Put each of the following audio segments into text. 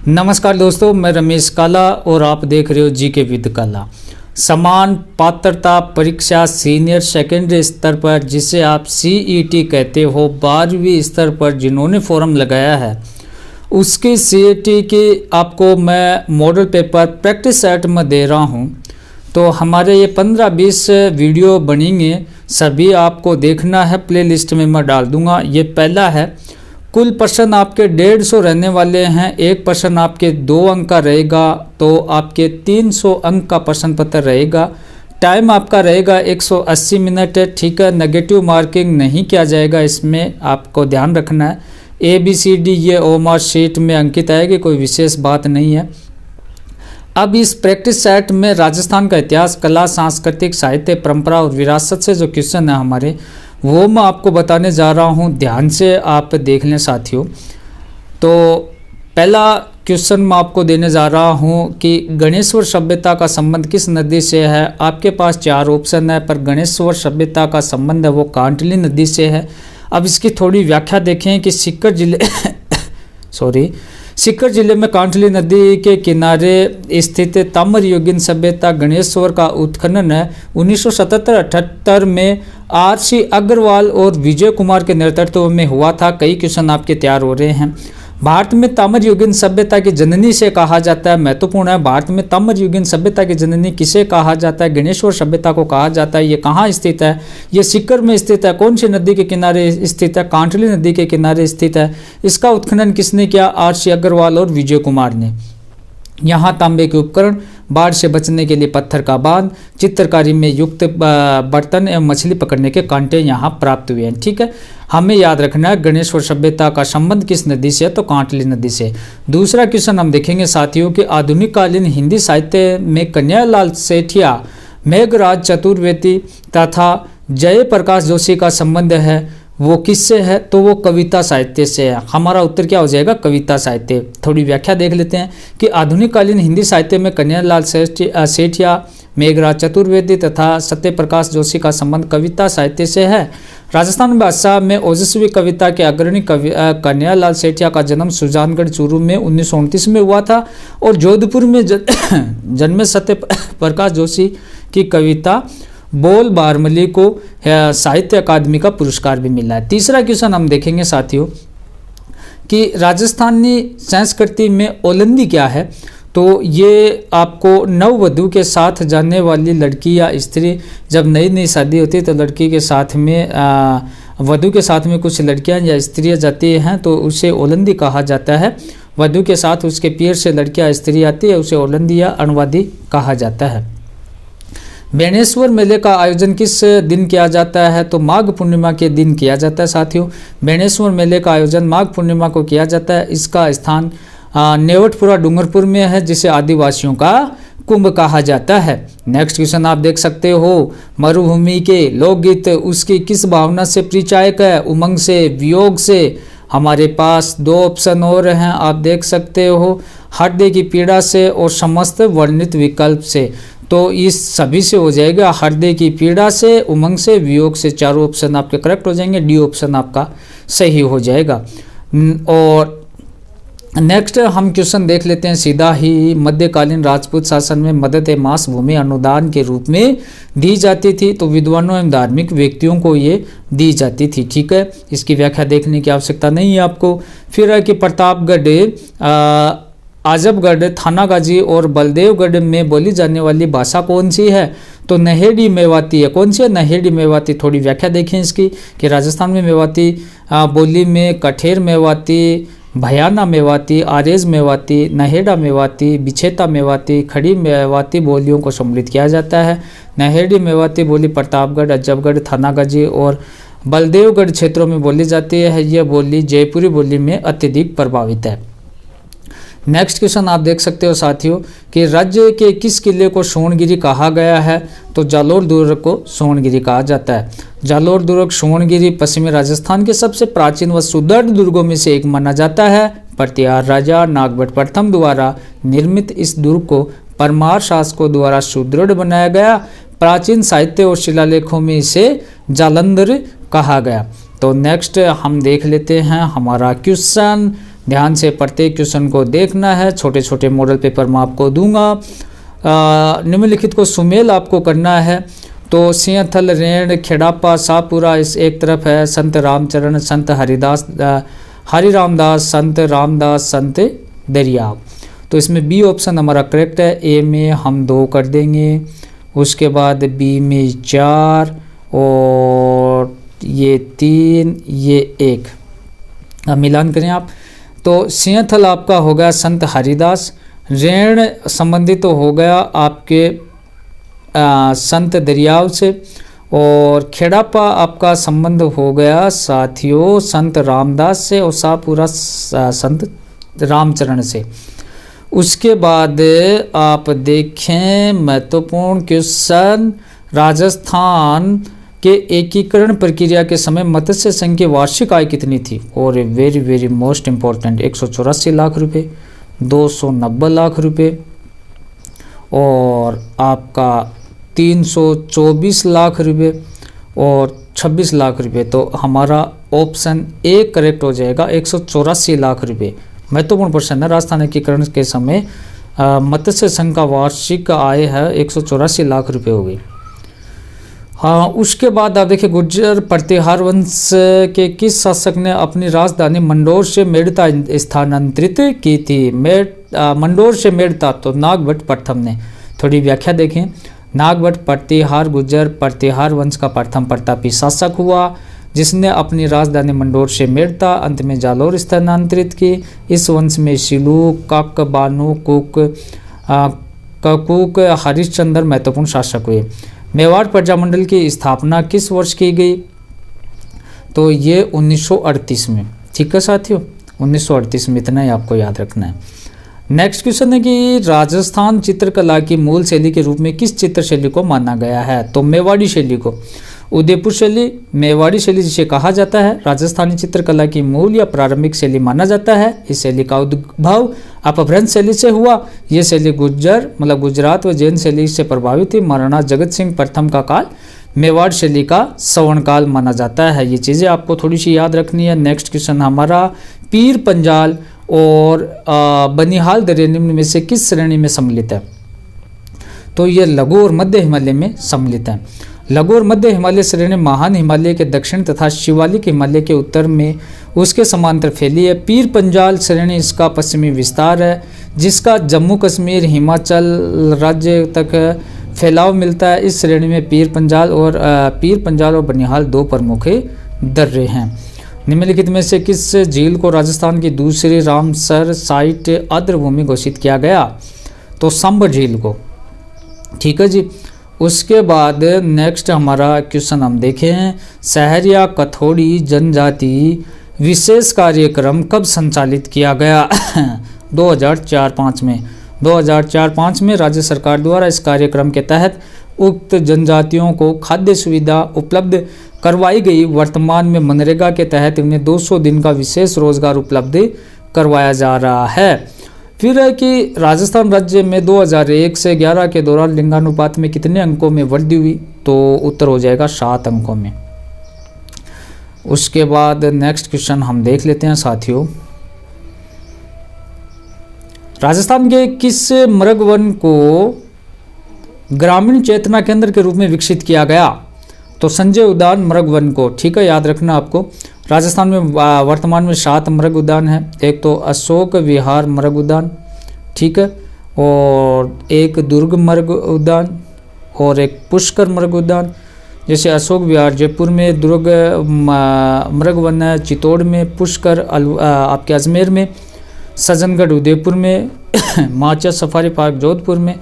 नमस्कार दोस्तों, मैं रमेश काला और आप देख रहे हो जीके विद काला। समान पात्रता परीक्षा सीनियर सेकेंडरी स्तर पर, जिसे आप सीईटी कहते हो, 12वीं स्तर पर जिन्होंने फॉर्म लगाया है, उसके सीईटी के आपको मैं मॉडल पेपर प्रैक्टिस सेट में दे रहा हूं। तो हमारे ये 15-20 वीडियो बनेंगे, सभी आपको देखना है, प्लेलिस्ट में मैं डाल दूंगा। ये पहला है। कुल प्रश्न आपके 150 रहने वाले हैं। एक प्रश्न आपके 2 अंक का रहेगा, तो आपके 300 अंक का प्रश्न पत्र रहेगा। टाइम आपका रहेगा 180 मिनट है, ठीक है। नेगेटिव मार्किंग नहीं किया जाएगा, इसमें आपको ध्यान रखना है। ABCD ये ओमार शीट में अंकित आएगी, कोई विशेष बात नहीं है। अब इस प्रैक्टिस सेट में राजस्थान का इतिहास, कला, सांस्कृतिक, साहित्य, परंपरा और विरासत से जो क्वेश्चन है हमारे, वो मैं आपको बताने जा रहा हूँ। ध्यान से आप देख लें साथियों। तो पहला क्वेश्चन मैं आपको देने जा रहा हूँ कि गणेश्वर सभ्यता का संबंध किस नदी से है। आपके पास 4 ऑप्शन है, पर गणेश्वर सभ्यता का संबंध है वो कांटली नदी से है। अब इसकी थोड़ी व्याख्या देखें कि सीकर जिले में कांटली नदी के किनारे स्थित ताम्रयुगीन सभ्यता गणेश्वर का उत्खनन है 1977-78 में RC अग्रवाल और विजय कुमार के नेतृत्व में हुआ था। कई क्वेश्चन आपके तैयार हो रहे हैं। भारत में ताम्रयुगीन सभ्यता की जननी से कहा जाता है, महत्वपूर्ण है। भारत में ताम्रयुगीन सभ्यता की जननी किसे कहा जाता है? गणेश्वर सभ्यता को कहा जाता है। ये कहाँ स्थित है? ये सीकर में स्थित है। कौन सी नदी के किनारे स्थित है? कांटली नदी के किनारे स्थित है। इसका उत्खनन किसने किया? RC अग्रवाल और विजय कुमार ने। यहाँ तांबे के उपकरण, बाढ़ से बचने के लिए पत्थर का बांध, चित्रकारी में युक्त बर्तन एवं मछली पकड़ने के कांटे यहाँ प्राप्त हुए हैं, ठीक है। हमें याद रखना है गणेश्वर सभ्यता का संबंध किस नदी से है, तो कांटली नदी से। दूसरा क्वेश्चन हम देखेंगे साथियों कि आधुनिक कालीन हिंदी साहित्य में कन्हैयालाल सेठिया, मेघराज चतुर्वेदी तथा जयप्रकाश जोशी का संबंध है, वो किससे है? तो वो कविता साहित्य से है। हमारा उत्तर क्या हो जाएगा? कविता साहित्य। थोड़ी व्याख्या देख लेते हैं कि आधुनिक कालीन हिंदी साहित्य में कन्हैयालाल सेठिया, मेघराज चतुर्वेदी तथा सत्यप्रकाश जोशी का संबंध कविता साहित्य से है। राजस्थान भाषा में ओजस्वी कविता के अग्रणी कन्हैयालाल सेठिया का जन्म सुजानगढ़ चूरू में 1929 में हुआ था और जोधपुर में जन्मे सत्यप्रकाश जोशी की कविता बोल बारमली को साहित्य अकादमी का पुरस्कार भी मिला है। तीसरा क्वेश्चन हम देखेंगे साथियों कि राजस्थानी संस्कृति में ओलंदी क्या है। तो ये आपको नववधू के साथ जाने वाली लड़की या स्त्री, जब नई नई शादी होती है तो लड़की के साथ में वधू के साथ में कुछ लड़कियां या स्त्रियां जाती हैं, तो उसे ओलंदी कहा जाता है। वधू के साथ उसके पीर से लड़कियां स्त्री आती है, उसे ओलंदी या अणवादी कहा जाता है। बेणेश्वर मेले का आयोजन किस दिन किया जाता है? तो माघ पूर्णिमा के दिन किया जाता है साथियों। बेणेश्वर मेले का आयोजन माघ पूर्णिमा को किया जाता है। इसका स्थान नेवटपुरा डूंगरपुर में है, जिसे आदिवासियों का कुंभ कहा जाता है। नेक्स्ट क्वेश्चन आप देख सकते हो, मरुभूमि के लोकगीत उसकी किस भावना से परिचायक है? उमंग से, वियोग से। हमारे पास 2 ऑप्शन और हैं, आप देख सकते हो, हृदय की पीड़ा से और समस्त वर्णित विकल्प से। तो इस सभी से हो जाएगा, हृदय की पीड़ा से, उमंग से, वियोग से। 4 ऑप्शन आपके करेक्ट हो जाएंगे। डी ऑप्शन आपका सही हो जाएगा। और नेक्स्ट हम क्वेश्चन देख लेते हैं सीधा ही। मध्यकालीन राजपूत शासन में मदद ए मास भूमि अनुदान के रूप में दी जाती थी, तो विद्वानों एवं धार्मिक व्यक्तियों को ये दी जाती थी, ठीक है। इसकी व्याख्या देखने की आवश्यकता नहीं है आपको। फिर है कि प्रतापगढ़, आजमगढ़, थानागाजी और बलदेवगढ़ में बोली जाने वाली भाषा कौन सी है? तो नहेड़ी मेवाती है। कौन सी है? नहेड़ी मेवाती। थोड़ी व्याख्या देखें इसकी कि राजस्थान में मेवाती बोली में कठेर मेवाती, भयाना मेवाती, आरेज मेवाती, नहेड़ा मेवाती, बिछेता मेवाती, खड़ी मेवाती बोलियों को सम्मिलित किया जाता है। नहेड़ी मेवाती बोली प्रतापगढ़, अजबगढ़, थानागाजी और बलदेवगढ़ क्षेत्रों में बोली जाती है। यह बोली जयपुरी बोली में अत्यधिक प्रभावित है। नेक्स्ट क्वेश्चन आप देख सकते हो साथियों कि राज्य के किस किले को सोनगिरी कहा गया है? तो जालोर दुर्ग को सोनगिरी कहा जाता है। जालोर दुर्ग सोनगिरी पश्चिमी राजस्थान के सबसे प्राचीन व सुदृढ़ दुर्गों में से एक माना जाता है। प्रतिहार राजा नागभट्ट प्रथम द्वारा निर्मित इस दुर्ग को परमार शासकों द्वारा सुदृढ़ बनाया गया। प्राचीन साहित्य और शिलालेखों में इसे जालंधर कहा गया। तो नेक्स्ट हम देख लेते हैं हमारा क्वेश्चन ध्यान से प्रत्येक क्वेश्चन को देखना है। छोटे छोटे मॉडल पेपर मैं आपको दूंगा। निम्नलिखित को सुमेल आपको करना है। तो सिंहथल, रेण, खेड़ापा, शाहपुरा इस एक तरफ है, संत रामचरण, संत हरिदास, हरिरामदास, संत रामदास, संत दरियाव। तो इसमें बी ऑप्शन हमारा करेक्ट है। ए में हम 2 कर देंगे, उसके बाद बी में 4 और ये 3, ये 1। अब मिलान करें आप। तो सिंहथल आपका हो गया संत हरिदास, रेण संबंधित तो हो गया आपके संत दरियाव से, और खेड़ापा आपका संबंध हो गया साथियों संत रामदास से, और शाहपुरा संत रामचरण से। उसके बाद आप देखें महत्वपूर्ण क्वेश्चन, राजस्थान के एकीकरण प्रक्रिया के समय मत्स्य संघ की वार्षिक आय कितनी थी? और very very most important, 184 lakh रुपए, 290 लाख रुपए और आपका 324 लाख रुपए और 26 लाख रुपए। तो हमारा ऑप्शन ए करेक्ट हो जाएगा, 184 लाख रुपए। महत्वपूर्ण प्रश्न है। राजस्थान एकीकरण के समय मत्स्य संघ का वार्षिक आय है 184 लाख रुपए हो गई। हाँ, उसके बाद आप देखिए गुर्जर प्रतिहार वंश के किस शासक ने अपनी राजधानी मंडोर से मेड़ता स्थानांतरित की थी? मंडोर से मेड़ता तो नागभट्ट प्रथम ने। थोड़ी व्याख्या देखें। नागभट्ट प्रतिहार गुर्जर प्रतिहार वंश का प्रथम प्रतापी शासक हुआ, जिसने अपनी राजधानी मंडोर से मेड़ता अंत में जालोर स्थानांतरित की। इस वंश में शिलू, कक, बानु, कुक, ककूक, हरिश्चंद्र महत्वपूर्ण शासक हुए। मेवाड़ प्रजामंडल की स्थापना किस वर्ष की गई? तो ये 1938 में। ठीक है साथियों, 1938 में, इतना ही आपको याद रखना है। नेक्स्ट क्वेश्चन है कि राजस्थान चित्रकला की मूल शैली के रूप में किस चित्र शैली को माना गया है? तो मेवाड़ी शैली को। उदयपुर शैली, मेवाड़ी शैली जिसे कहा जाता है, राजस्थानी चित्रकला की मूल या प्रारंभिक शैली माना जाता है। इस शैली का उद्भव अपभ्रंश शैली से हुआ। यह शैली गुर्जर मतलब गुजरात व जैन शैली से प्रभावित थी। महाराणा जगत सिंह प्रथम का काल मेवाड़ शैली का स्वर्ण काल माना जाता है। ये चीज़ें आपको थोड़ी सी याद रखनी है। नेक्स्ट क्वेश्चन हमारा, पीर पंजाल और बनिहाल दरिया निम्न में से किस श्रेणी में सम्मिलित है? तो ये लघु और मध्य हिमालय में सम्मिलित है। लघु और मध्य हिमालय श्रेणी महान हिमालय के दक्षिण तथा शिवालिक हिमालय के उत्तर में उसके समांतर फैली है। पीर पंजाल श्रेणी इसका पश्चिमी विस्तार है, जिसका जम्मू कश्मीर हिमाचल राज्य तक फैलाव मिलता है। इस श्रेणी में पीर पंजाल और बनिहाल 2 प्रमुख दर्रे हैं। निम्नलिखित में से किस झील को राजस्थान की दूसरी रामसर साइट आर्द्रभूमि घोषित किया गया? तो सांबर झील को। ठीक है जी। उसके बाद नेक्स्ट हमारा क्वेश्चन हम देखें, सहरिया कथोड़ी जनजाति विशेष कार्यक्रम कब संचालित किया गया? 2004-05 में। 2004-05 में राज्य सरकार द्वारा इस कार्यक्रम के तहत उक्त जनजातियों को खाद्य सुविधा उपलब्ध करवाई गई। वर्तमान में मनरेगा के तहत उन्हें 200 दिन का विशेष रोजगार उपलब्ध करवाया जा रहा है। फिर है कि राजस्थान राज्य में 2001 से 11 के दौरान लिंगानुपात में कितने अंकों में वृद्धि हुई? तो उत्तर हो जाएगा 7 अंकों में। उसके बाद नेक्स्ट क्वेश्चन हम देख लेते हैं साथियों, राजस्थान के किस मृगवन को ग्रामीण चेतना केंद्र के रूप में विकसित किया गया? तो संजय उद्यान मृगवन को। ठीक है, याद रखना आपको। राजस्थान में वर्तमान में 7 मृग उद्यान है। एक तो अशोक विहार मृग उद्यान, ठीक है, और एक दुर्ग मृग उद्यान और एक पुष्कर मृग उद्यान। जैसे अशोक विहार जयपुर में, दुर्ग मृग वन है चित्तौड़ में, पुष्कर आपके अजमेर में, सज्जनगढ़ उदयपुर में, माचा सफारी पार्क जोधपुर में,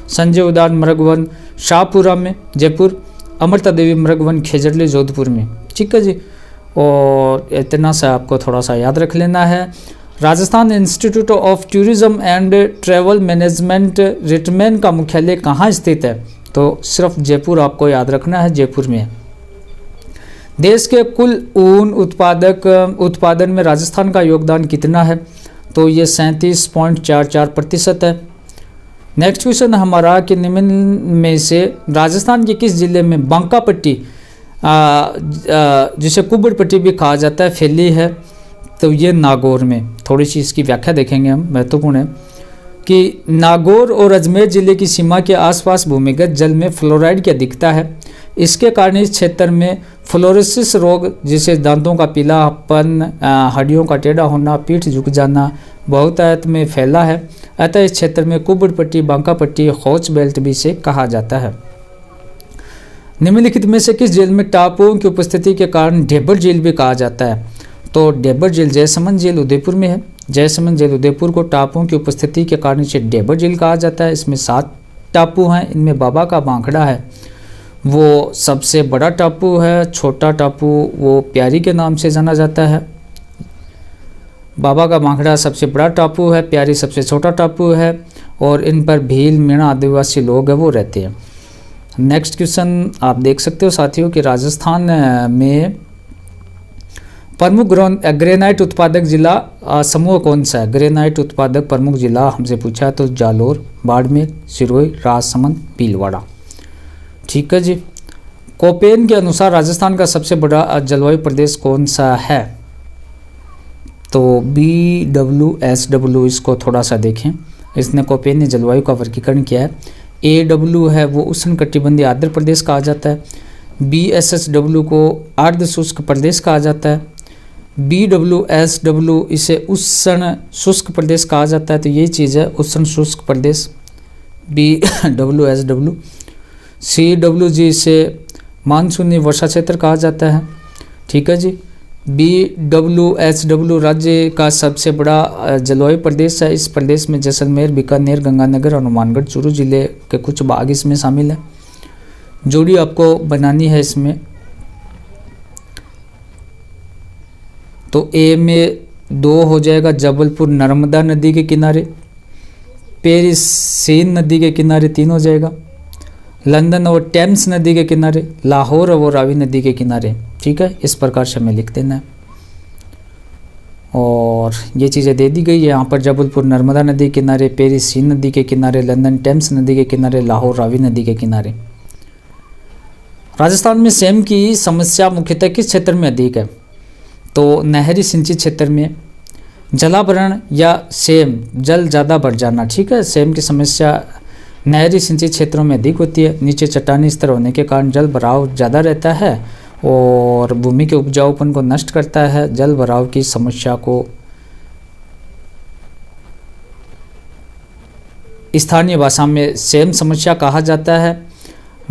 संजय उद्यान मृग वन शाहपुरा में जयपुर, अमृता देवी मृग वन खेजड़ली जोधपुर में। ठीक है जी, और इतना सा आपको थोड़ा सा याद रख लेना है। Rajasthan institute of tourism and travel management RITTMAN का मुख्यालय कहाँ स्थित है? तो सिर्फ जयपुर आपको याद रखना है, जयपुर में। देश के कुल ऊन उत्पादन में राजस्थान का योगदान कितना है? तो ये 37.44% है। नेक्स्ट क्वेश्चन हमारा कि निम्न में से राजस्थान के किस जिले में बांका पट्टी जिसे कुबड़ पट्टी भी कहा जाता है फैली है? तो ये नागौर में, थोड़ी सी इसकी व्याख्या देखेंगे हम, महत्वपूर्ण है कि नागौर और अजमेर जिले की सीमा के आसपास भूमिगत जल में फ्लोराइड की अधिकता है। इसके कारण इस क्षेत्र में फ्लोरोसिस रोग, जिसे दांतों का पीलापन, हड्डियों का टेढ़ा होना, पीठ झुक जाना, बहुतायत में फैला है। अतः इस क्षेत्र में कुबड़ पट्टी, बांका पट्टी, हौच बेल्ट भी से कहा जाता है। निम्नलिखित में से किस झील में टापुओं की उपस्थिति के कारण ढेबर झील भी कहा जाता है? तो ढेबर झील जयसमंद झील उदयपुर में है। जयसमंद झील उदयपुर को टापुओं की उपस्थिति के कारण इसे ढेबर झील कहा जाता है। इसमें 7 टापू हैं। इनमें बाबा का बांखड़ा है, वो सबसे बड़ा टापू है। छोटा टापू वो प्यारी के नाम से जाना जाता है। बाबा का बांखड़ा सबसे बड़ा टापू है, प्यारी सबसे छोटा टापू है, और इन पर भील, मीणा आदिवासी लोग हैं वो रहते हैं। नेक्स्ट क्वेश्चन आप देख सकते हो साथियों कि राजस्थान में प्रमुख ग्रेनाइट उत्पादक जिला समूह कौन सा है? ग्रेनाइट उत्पादक प्रमुख जिला हमसे पूछा है तो जालोर, बाड़मेर, सिरोही, राजसमंद, भीलवाड़ा। ठीक है जी। कोपेन के अनुसार राजस्थान का सबसे बड़ा जलवायु प्रदेश कौन सा है? तो BWSW, इसको थोड़ा सा देखें। इसने कोपेन ने जलवायु का वर्गीकरण किया है। AW है वो उष्णकटिबंधीय आर्द्र प्रदेश कहा जाता है। BSSW को अर्ध शुष्क प्रदेश कहा जाता है। BWSW इसे उष्ण शुष्क प्रदेश कहा जाता है। तो ये चीज़ है उष्ण शुष्क प्रदेश BWSW। CWG इसे मानसूनी वर्षा क्षेत्र कहा जाता है। ठीक है जी। BWSW राज्य का सबसे बड़ा जलवायु प्रदेश है। इस प्रदेश में जैसलमेर, बीकानेर, गंगानगर, हनुमानगढ़, चूरू जिले के कुछ भाग इसमें शामिल है। जोड़ी आपको बनानी है इसमें। तो A में 2 हो जाएगा, जबलपुर नर्मदा नदी के किनारे। पेरिस सेन नदी के किनारे 3 हो जाएगा। लंदन और टेम्स नदी के किनारे। लाहौर और रावी नदी के किनारे। ठीक है, इस प्रकार से हमें लिख देना है। और ये चीज़ें दे दी गई है यहाँ पर। जबलपुर नर्मदा नदी के किनारे, पेरिस सीन नदी के किनारे, लंदन टेम्स नदी के किनारे, लाहौर रावी नदी के किनारे। राजस्थान में सेम की समस्या मुख्यतः किस क्षेत्र में अधिक है? तो नहरी सिंचित क्षेत्र में। जलावरण या सेम, जल ज़्यादा बढ़ जाना। ठीक है, सेम की समस्या नहरी सिंचित क्षेत्रों में अधिक होती है। नीचे चट्टानी स्तर होने के कारण जल भराव ज़्यादा रहता है और भूमि के उपजाऊपन को नष्ट करता है। जल भराव की समस्या को स्थानीय भाषा में सेम समस्या कहा जाता है।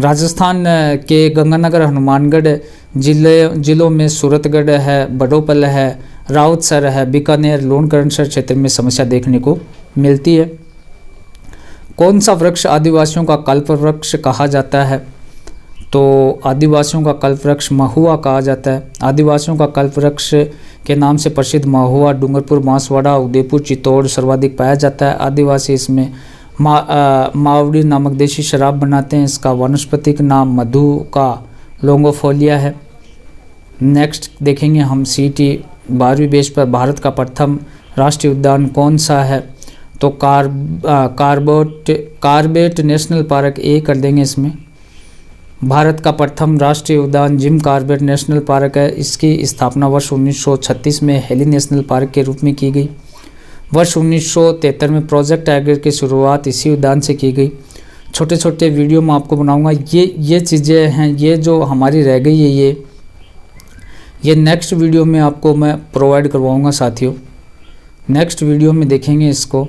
राजस्थान के गंगानगर, हनुमानगढ़ जिलों में सूरतगढ़ है, बड़ोपल है, राउतसर है, बीकानेर, लोणकरणसर क्षेत्र में समस्या देखने को मिलती है। कौन सा वृक्ष आदिवासियों का कल्प वृक्ष कहा जाता है? तो आदिवासियों का कल्प वृक्ष महुआ कहा जाता है। आदिवासियों का कल्प वृक्ष के नाम से प्रसिद्ध महुआ डूंगरपुर, बांसवाड़ा, उदयपुर, चित्तौड़ सर्वाधिक पाया जाता है। आदिवासी इसमें मावड़ी नामक देशी शराब बनाते हैं। इसका वानस्पतिक नाम मधु का लोंगोफोलिया है। नेक्स्ट देखेंगे हम CT 12वीं बेस पर भारत का प्रथम राष्ट्रीय उद्यान कौन सा है? तो कार्बेट नेशनल पार्क A कर देंगे इसमें। भारत का प्रथम राष्ट्रीय उद्यान जिम कार्बेट नेशनल पार्क है। इसकी स्थापना वर्ष 1936 में हेली नेशनल पार्क के रूप में की गई। वर्ष 1973 में प्रोजेक्ट टाइगर की शुरुआत इसी उद्यान से की गई। छोटे छोटे वीडियो मैं आपको बनाऊंगा। ये चीज़ें हैं, ये जो हमारी रह गई है, ये नेक्स्ट वीडियो में आपको मैं प्रोवाइड करवाऊंगा साथियों। नेक्स्ट वीडियो में देखेंगे इसको,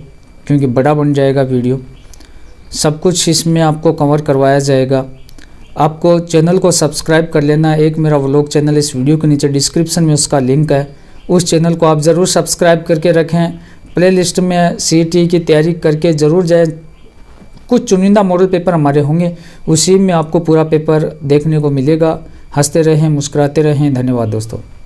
क्योंकि बड़ा बन जाएगा वीडियो। सब कुछ इसमें आपको कवर करवाया जाएगा। आपको चैनल को सब्सक्राइब कर लेना। एक मेरा व्लॉग चैनल इस वीडियो के नीचे डिस्क्रिप्शन में उसका लिंक है, उस चैनल को आप ज़रूर सब्सक्राइब करके रखें। प्लेलिस्ट में CT की तैयारी करके ज़रूर जाएं। कुछ चुनिंदा मॉडल पेपर हमारे होंगे, उसी में आपको पूरा पेपर देखने को मिलेगा। हंसते रहें, मुस्कुराते रहें। धन्यवाद दोस्तों।